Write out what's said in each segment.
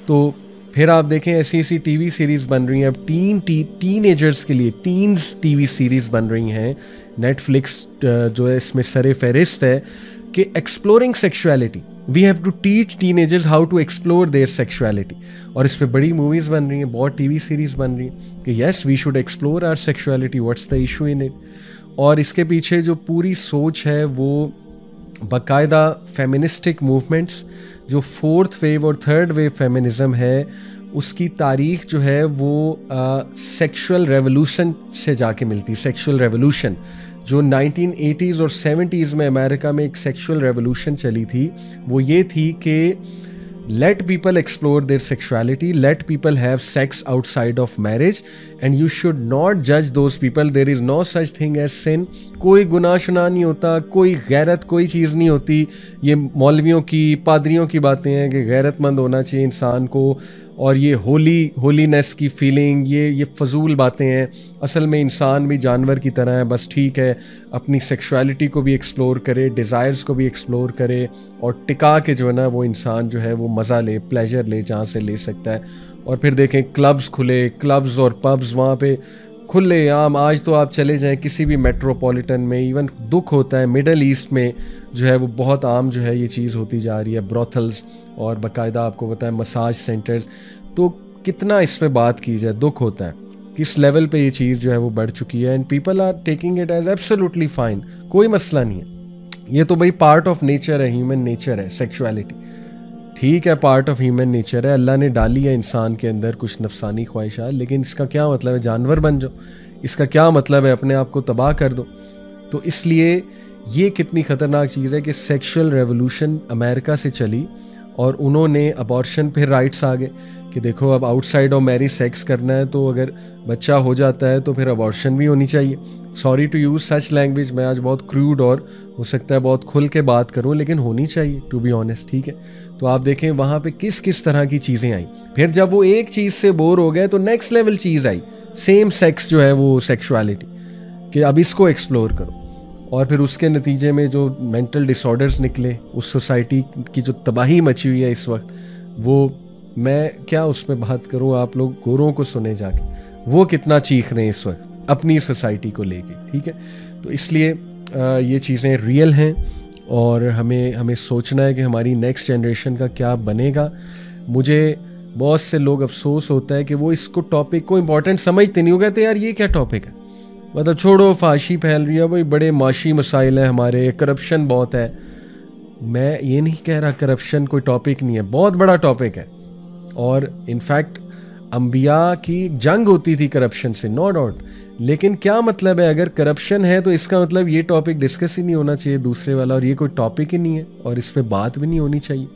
तो फिर आप देखें ऐसी ऐसी टीवी सीरीज़ बन रही हैं अब टीनेजर्स के लिए, टीन्स टीवी सीरीज़ बन रही हैं। नेटफ्लिक्स जो है इसमें सरे फहरिस्त है कि exploring sexuality, we have to teach teenagers how to explore their sexuality. और इस पर बड़ी मूवीज़ बन रही हैं, बहुत टीवी सीरीज़ बन रही हैं कि yes we should explore our sexuality, what's the issue in it. और इसके पीछे जो पूरी सोच है वो बाकायदा फेमिनिस्टिक मूवमेंट्स, जो फोर्थ वेव और थर्ड वेव फेमिनिज़म है, उसकी तारीख जो है वो सेक्सुअल रेवोल्यूशन से जाके मिलती। सेक्सुअल रेवोल्यूशन जो 1980s और 70s में अमेरिका में एक सेक्सुअल रेवोल्यूशन चली थी, वो ये थी कि let people explore their sexuality, let people have sex outside of marriage, and you should not judge those people. There is no such thing as sin. कोई गुनाह शुनाह नहीं होता, कोई गैरत कोई चीज़ नहीं होती। ये मौलवियों की पादरियों की बातें हैं कि गैरतमंद होना चाहिए इंसान को, और ये होलीनेस की फीलिंग, ये फजूल बातें हैं। असल में इंसान भी जानवर की तरह है, बस ठीक है अपनी सेक्सुअलिटी को भी एक्सप्लोर करे, डिज़ायर्स को भी एक्सप्लोर करे, और टिका के जो है ना वो इंसान जो है वो मज़ा ले, प्लेजर ले जहाँ से ले सकता है। और फिर देखें क्लब्स खुले, क्लब्स और पब्स वहाँ पे खुले आम। आज तो आप चले जाएं किसी भी मेट्रोपॉलिटन में, इवन दुख होता है मिडल ईस्ट में जो है वो बहुत आम जो है ये चीज़ होती जा रही है, ब्रोथल्स और बाकायदा आपको पता है मसाज सेंटर्स। तो कितना इस पे बात की जाए, दुख होता है किस लेवल पे ये चीज़ जो है वो बढ़ चुकी है, and people are taking it as absolutely fine, कोई मसला नहीं है। ये तो भाई पार्ट ऑफ नेचर है, ह्यूमन नेचर है सेक्सुअलिटी, ठीक है, पार्ट ऑफ ह्यूमन नेचर है, अल्लाह ने डाली है इंसान के अंदर कुछ नफसानी ख्वाहिशात, लेकिन इसका क्या मतलब है जानवर बन जाओ, इसका क्या मतलब है अपने आप को तबाह कर दो। तो इसलिए ये कितनी ख़तरनाक चीज़ है कि सेक्सुअल रेवोल्यूशन अमेरिका से चली और उन्होंने अबॉर्शन पे राइट्स आ गए कि देखो अब आउटसाइड ऑफ मैरिज सेक्स करना है तो अगर बच्चा हो जाता है तो फिर अबॉर्शन भी होनी चाहिए। Sorry to use such language, मैं आज बहुत क्रूड और हो सकता है बहुत खुल के बात करूं, लेकिन होनी चाहिए टू बी ऑनेस्ट, ठीक है। तो आप देखें वहाँ पे किस किस तरह की चीज़ें आई। फिर जब वो एक चीज़ से बोर हो गए तो नेक्स्ट लेवल चीज़ आई, सेम सेक्स जो है वो सेक्सुअलिटी, कि अब इसको एक्सप्लोर करो। और फिर उसके नतीजे में जो मेंटल डिसऑर्डर्स निकले, उस सोसाइटी की जो तबाही मची हुई है इस वक्त, वो मैं क्या उसमें बात करूं, आप लोग गोरों को सुने जाके वो कितना चीख रहे हैं इस वक्त अपनी सोसाइटी को लेके, ठीक है। तो इसलिए ये चीज़ें रियल हैं और हमें सोचना है कि हमारी नेक्स्ट जनरेशन का क्या बनेगा। मुझे बहुत से लोग अफसोस होता है कि वो इसको टॉपिक को इम्पोर्टेंट समझते नहीं, हो कहते यार ये क्या टॉपिक है, मतलब छोड़ो फाशी फैल रही है भाई, बड़े माशी मसाइल हैं हमारे, करप्शन बहुत है। मैं ये नहीं कह रहा करप्शन कोई टॉपिक नहीं है, बहुत बड़ा टॉपिक है, और इनफैक्ट अंबिया की जंग होती थी करप्शन से, नो डाउट। लेकिन क्या मतलब है अगर करप्शन है तो इसका मतलब ये टॉपिक डिस्कस ही नहीं होना चाहिए दूसरे वाला, और ये कोई टॉपिक ही नहीं है और इस पर बात भी नहीं होनी चाहिए।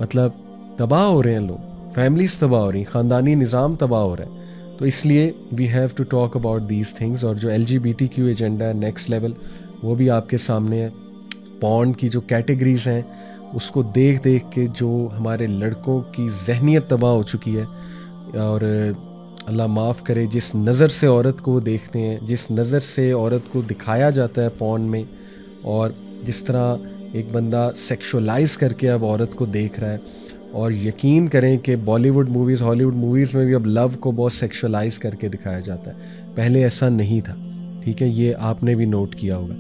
मतलब तबाह हो रहे हैं लोग, फैमिलीज तबाह हो रही, ख़ानदानी निज़ाम तबाह हो रहा है। तो इसलिए we have to talk about these things. और जो LGBTQ एजेंडा है नेक्स्ट लेवल, वो भी आपके सामने है। पॉर्न की जो कैटेगरीज हैं उसको देख देख के जो हमारे लड़कों की जहनीत तबाह हो चुकी है, और अल्लाह माफ़ करे जिस नज़र से औरत को देखते हैं, जिस नज़र से औरत को दिखाया जाता है पॉर्न में, और जिस तरह एक बंदा सेक्सुअलाइज करके अब औरत को देख रहा है। और यकीन करें कि बॉलीवुड मूवीज़, हॉलीवुड मूवीज़ में भी अब लव को बहुत सेक्सुअलाइज करके दिखाया जाता है, पहले ऐसा नहीं था, ठीक है। ये आपने भी नोट किया होगा,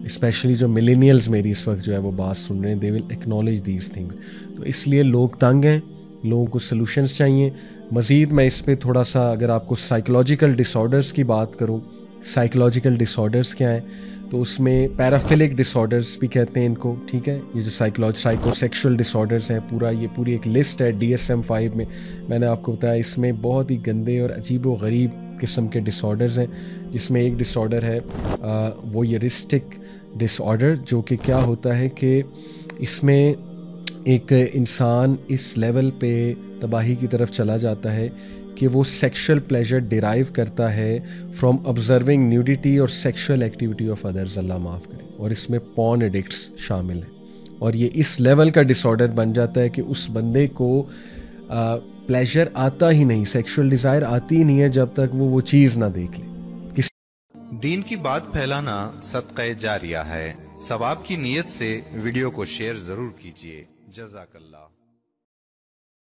स्पेशली जो मिलेनियल्स मेरी इस वक्त जो है वो बात सुन रहे हैं, they will acknowledge these things. तो इसलिए लोग तंग हैं, लोगों को सलूशंस चाहिए। मज़ीद मैं इस पर थोड़ा सा, अगर आपको साइकोलॉजिकल डिसऑर्डर्स की बात करूँ, साइकोलॉजिकल डिसऑर्डर्स क्या हैं, तो उसमें पैराफिलिक डिसऑर्डर्स भी कहते हैं इनको, ठीक है। ये जो साइकोसेक्सुअल डिसऑर्डर्स हैं, पूरी एक लिस्ट है DSM-5 में, मैंने आपको बताया इसमें बहुत ही गंदे और अजीब व गरीब किस्म के डिसऑर्डर्स हैं, जिसमें एक डिसऑर्डर है वोयरिस्टिक डिसऑर्डर, जो कि क्या होता है कि इसमें एक इंसान इस लेवल पे तबाही की तरफ चला जाता है कि वो सेक्सुअल प्लेजर डिराइव करता है फ्रॉम ऑब्जर्विंग न्यूडिटी और सेक्सुअल एक्टिविटी ऑफ अदर्स, अल्लाह माफ़ करे, और इसमें पॉर्न एडिक्ट्स शामिल हैं। और ये इस लेवल का डिसऑर्डर बन जाता है कि उस बंदे को प्लेजर आता ही नहीं, सेक्सुअल डिज़ायर आती ही नहीं है जब तक वो चीज़ ना देख ले। दीन की बात फैलाना सदक़े जारिया है। सवाब की नीयत से वीडियो को शेयर जरूर कीजिए। जज़ाकल्लाह।